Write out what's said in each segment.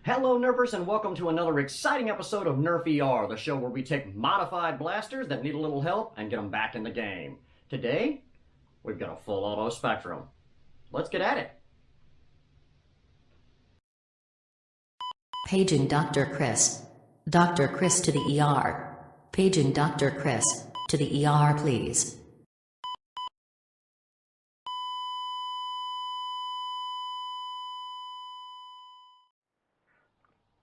Hello Nerfers and welcome to another exciting episode of Nerf ER, the show where we take modified blasters that need a little help and get them back in the game. Today, we've got a full auto Spectrum. Let's get at it. Paging Dr. Chris. Dr. Chris to the ER. Paging Dr. Chris to the ER, please.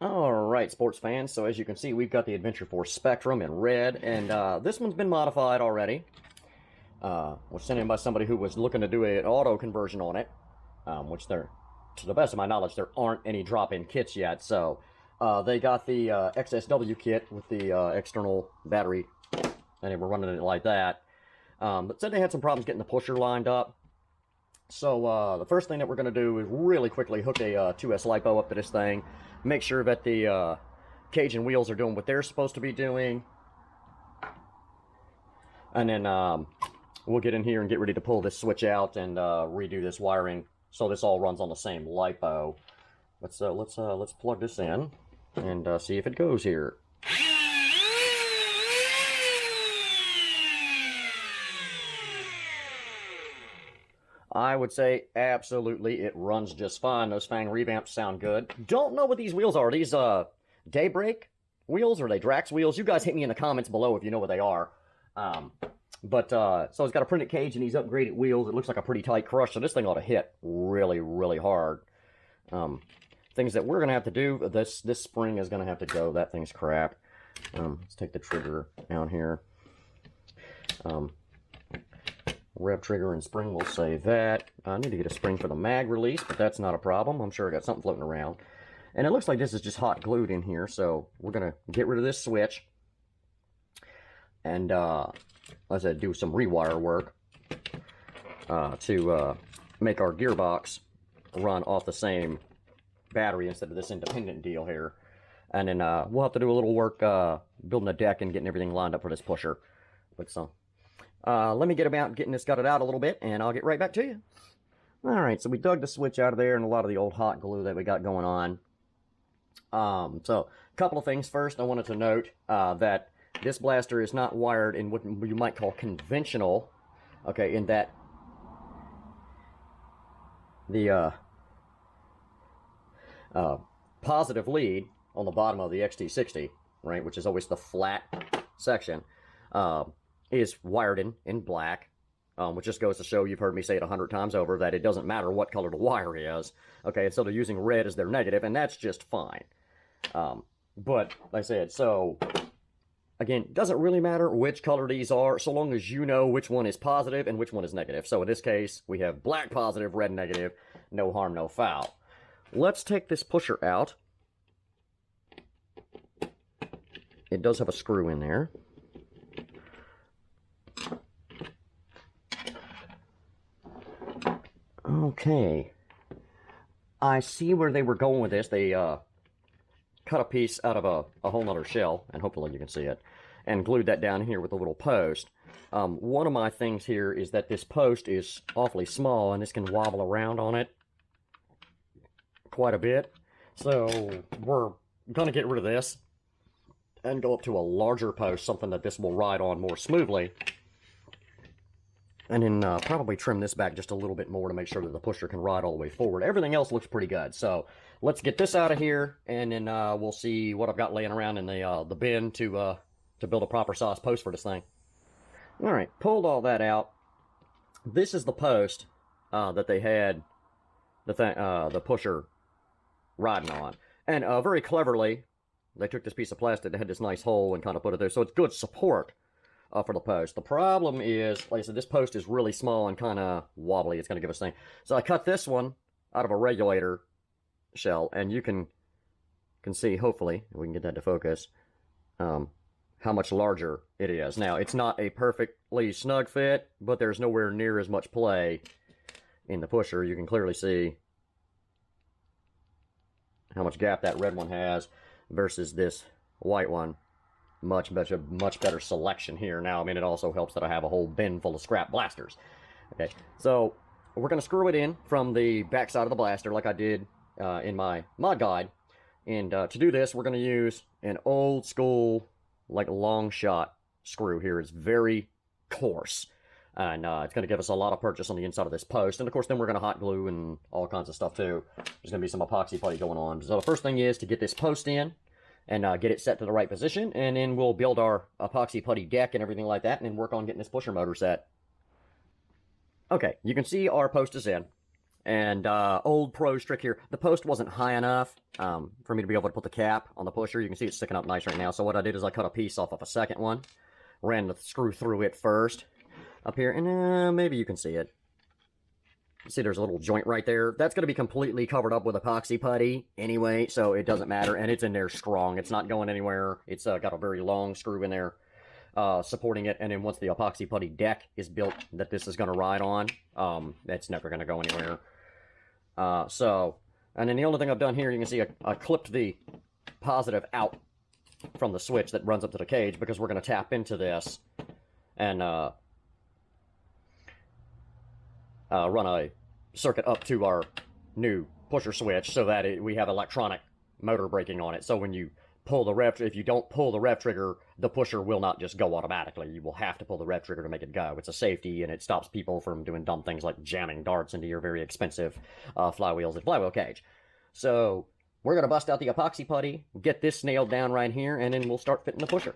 Alright, sports fans, so as you can see, we've got the Adventure Force Spectrum in red, and this one's been modified already. Was sent in by somebody who was looking to do an auto conversion on it, which to the best of my knowledge, there aren't any drop-in kits yet, so they got the XSW kit with the external battery, and they were running it like that. But said they had some problems getting the pusher lined up. So the first thing that we're going to do is really quickly hook a 2S LiPo up to this thing, make sure that the cage and wheels are doing what they're supposed to be doing, and then we'll get in here and get ready to pull this switch out and redo this wiring so this all runs on the same LiPo. Let's plug this in and see if it goes here. I would say absolutely it runs just fine. Those Fang revamps sound good. Don't know what these wheels are. Are these Daybreak wheels or are they Drax wheels? You guys hit me in the comments below if you know what they are. So it's got a printed cage and these upgraded wheels. It looks like a pretty tight crush, so this thing ought to hit really, really hard. Things that we're going to have to do, this spring is going to have to go. That thing's crap. Let's take the trigger down here. Rev trigger and spring, we'll save that. I need to get a spring for the mag release, but that's not a problem. I'm sure I got something floating around. And it looks like this is just hot glued in here, so we're going to get rid of this switch. And, as I said, do some rewire work to make our gearbox run off the same battery instead of this independent deal here. And then we'll have to do a little work building a deck and getting everything lined up for this pusher. Let me get about getting this gutted out a little bit, and I'll get right back to you. Alright, so we dug the switch out of there and a lot of the old hot glue that we got going on. So, a couple of things. First, I wanted to note that this blaster is not wired in what you might call conventional, okay, in that the positive lead on the bottom of the XT60, right, which is always the flat section, is wired in black, which just goes to show, you've heard me say it 100 times over, that it doesn't matter what color the wire is, okay, so they're using red as their negative, and that's just fine. But, like I said, so, again, it doesn't really matter which color these are, so long as you know which one is positive and which one is negative. So in this case, we have black positive, red negative, no harm, no foul. Let's take this pusher out. It does have a screw in there. Okay, I see where they were going with this. They cut a piece out of a whole nother shell, and hopefully you can see it, and glued that down here with a little post. One of my things here is that this post is awfully small, and this can wobble around on it quite a bit. So we're going to get rid of this and go up to a larger post, something that this will ride on more smoothly. And then probably trim this back just a little bit more to make sure that the pusher can ride all the way forward. Everything else looks pretty good. So let's get this out of here, and then we'll see what I've got laying around in the bin to build a proper size post for this thing. All right, pulled all that out. This is the post that they had the pusher riding on, and very cleverly they took this piece of plastic that had this nice hole and kind of put it there, so it's good support for the post. The problem is, like I said, this post is really small and kind of wobbly. It's going to give us thing. So I cut this one out of a regulator shell, and you can see, hopefully, if we can get that to focus, how much larger it is. Now, it's not a perfectly snug fit, but there's nowhere near as much play in the pusher. You can clearly see how much gap that red one has versus this white one. Much better selection here. Now, I mean, it also helps that I have a whole bin full of scrap blasters. Okay, so we're going to screw it in from the back side of the blaster like I did in my mod guide. And to do this, we're going to use an old school, like long shot screw here. It's very coarse. And it's going to give us a lot of purchase on the inside of this post. And of course, then we're going to hot glue and all kinds of stuff too. There's going to be some epoxy putty going on. So the first thing is to get this post in and get it set to the right position. And then we'll build our epoxy putty deck and everything like that. And then work on getting this pusher motor set. Okay, you can see our post is in. And old pro's trick here. The post wasn't high enough for me to be able to put the cap on the pusher. You can see it's sticking up nice right now. So what I did is I cut a piece off of a second one. Ran the screw through it first. Up here, and maybe you can see it. See, there's a little joint right there. That's going to be completely covered up with epoxy putty anyway, so it doesn't matter. And it's in there strong. It's not going anywhere. It's got a very long screw in there supporting it. And then once the epoxy putty deck is built that this is going to ride on, that's never going to go anywhere. And then the only thing I've done here, you can see I clipped the positive out from the switch that runs up to the cage because we're going to tap into this and run a circuit up to our new pusher switch so that we have electronic motor braking on it. So when you pull the rev, if you don't pull the rev trigger, the pusher will not just go automatically. You will have to pull the rev trigger to make it go. It's a safety, and it stops people from doing dumb things like jamming darts into your very expensive flywheels and flywheel cage. So we're going to bust out the epoxy putty, get this nailed down right here, and then we'll start fitting the pusher.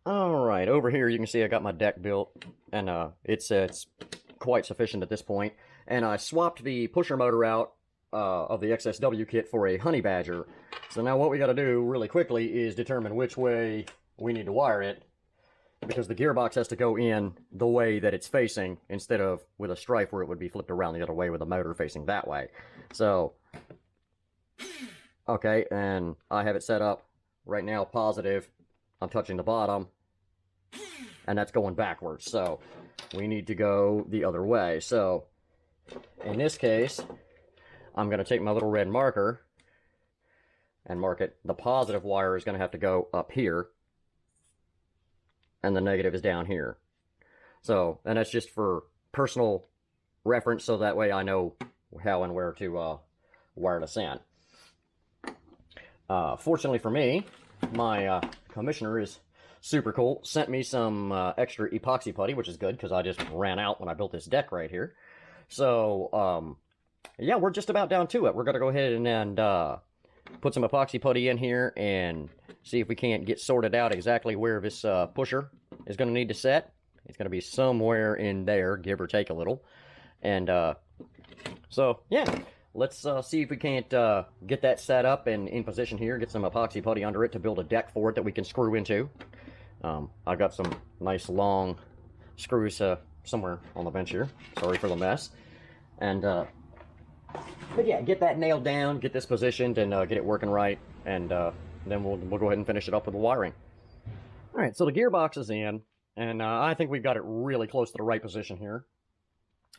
Alright, over here you can see I got my deck built, and it's quite sufficient at this point. And I swapped the pusher motor out of the XSW kit for a Honey Badger. So now what we got to do really quickly is determine which way we need to wire it, because the gearbox has to go in the way that it's facing instead of with a stripe where it would be flipped around the other way with the motor facing that way. So, okay, and I have it set up right now positive. I'm touching the bottom, and that's going backwards, so we need to go the other way. So in this case, I'm going to take my little red marker and mark it. The positive wire is going to have to go up here, and the negative is down here. So, and that's just for personal reference, so that way I know how and where to wire this in. Fortunately for me, my commissioner is super cool. Sent me some extra epoxy putty, which is good because I just ran out when I built this deck right here. So, yeah, we're just about down to it. We're going to go ahead and put some epoxy putty in here and see if we can't get sorted out exactly where this pusher is going to need to set. It's going to be somewhere in there, give or take a little. And so, yeah. Let's see if we can't get that set up and in position here, get some epoxy putty under it to build a deck for it that we can screw into. I've got some nice long screws somewhere on the bench here. Sorry for the mess. And, but yeah, get that nailed down, get this positioned, and get it working right. And then we'll go ahead and finish it up with the wiring. Alright, so the gearbox is in, and I think we've got it really close to the right position here.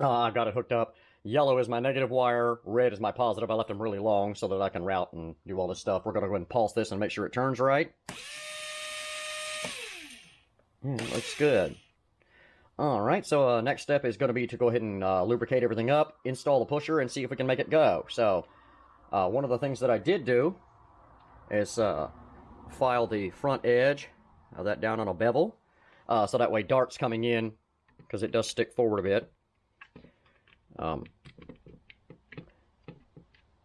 I've got it hooked up. Yellow is my negative wire, red is my positive. I left them really long so that I can route and do all this stuff. We're going to go ahead and pulse this and make sure it turns right. It looks good. Alright, so next step is going to be to go ahead and lubricate everything up, install the pusher, and see if we can make it go. So, one of the things that I did do is file the front edge of that down on a bevel. So that way darts coming in, because it does stick forward a bit.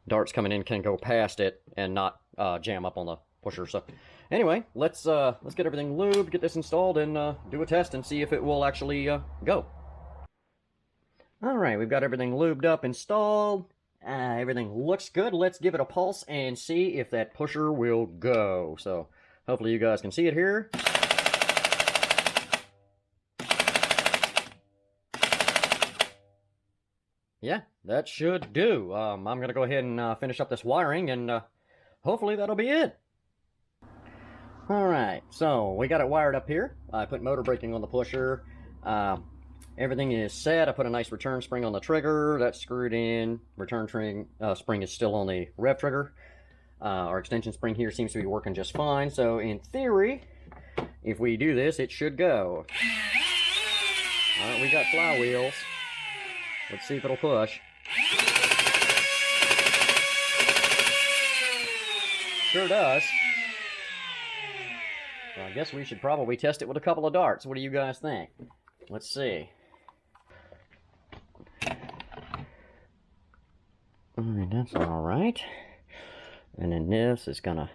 Darts coming in can go past it and not jam up on the pusher. So anyway, let's get everything lubed, get this installed, and do a test and see if it will actually go. Alright, we've got everything lubed up, installed. Everything looks good. Let's give it a pulse and see if that pusher will go. So hopefully you guys can see it here. Yeah, that should do. I'm going to go ahead and finish up this wiring, and hopefully that'll be it. Alright, so we got it wired up here. I put motor braking on the pusher. Everything is set. I put a nice return spring on the trigger. That's screwed in. Return spring is still on the rev trigger. Our extension spring here seems to be working just fine. So in theory, if we do this, it should go. Alright, we got flywheels. Let's see if it'll push. Sure does. Well, I guess we should probably test it with a couple of darts. What do you guys think? Let's see. Alright, that's alright. And then this is gonna...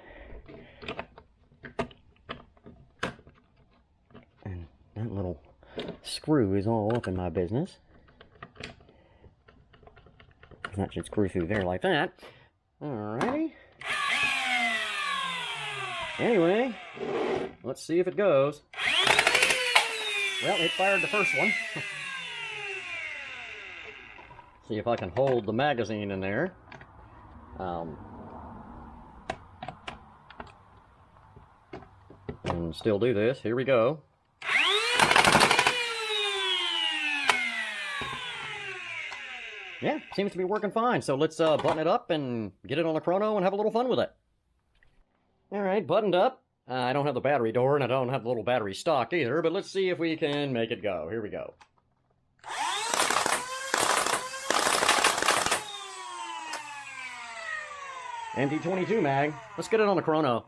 And that little screw is all up in my business. That should screw through there like that. Alrighty. Anyway, let's see if it goes. Well, it fired the first one. See if I can hold the magazine in there. And still do this. Here we go. Yeah, seems to be working fine. So let's button it up and get it on the chrono and have a little fun with it. Alright, buttoned up. I don't have the battery door and I don't have the little battery stocked either, but let's see if we can make it go. Here we go. Empty 22 mag. Let's get it on the chrono.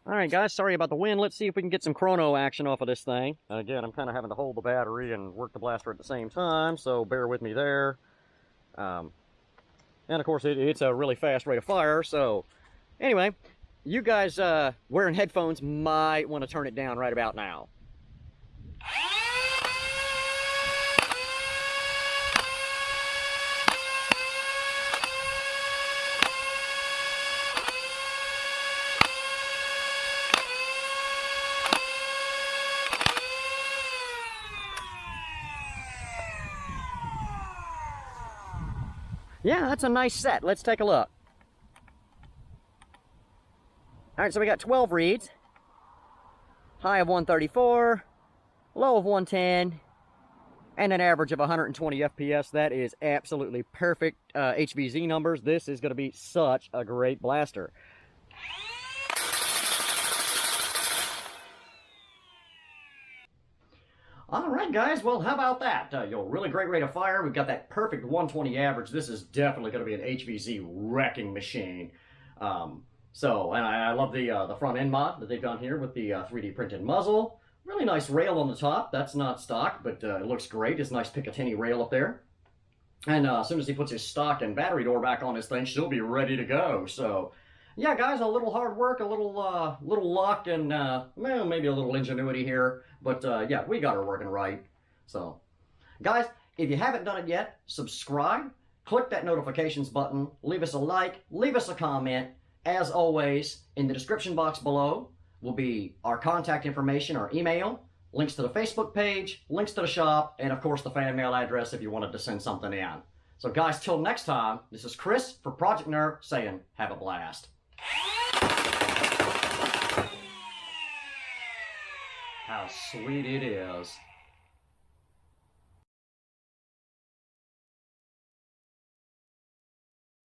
Alright guys, sorry about the wind. Let's see if we can get some chrono action off of this thing. Again, I'm kind of having to hold the battery and work the blaster at the same time, so bear with me there. And of course, it's a really fast rate of fire, so anyway, you guys wearing headphones might want to turn it down right about now. Yeah, that's a nice set. Let's take a look. Alright, so we got 12 reads. High of 134, low of 110, and an average of 120 FPS. That is absolutely perfect HVZ numbers. This is going to be such a great blaster. Alright guys, well how about that? Really great rate of fire. We've got that perfect 120 average. This is definitely going to be an HVZ wrecking machine. And I love the front end mod that they've done here with the 3D printed muzzle. Really nice rail on the top. That's not stock, but it looks great. It's a nice Picatinny rail up there. And as soon as he puts his stock and battery door back on this thing, she'll be ready to go. So, yeah, guys, a little hard work, a little luck, and well, maybe a little ingenuity here. But yeah, we got her working right. So, guys, if you haven't done it yet, subscribe, click that notifications button, leave us a like, leave us a comment. As always, in the description box below will be our contact information, our email, links to the Facebook page, links to the shop, and of course the fan mail address if you wanted to send something in. So guys, till next time, this is Chris for Project Nerf saying, have a blast. How sweet it is.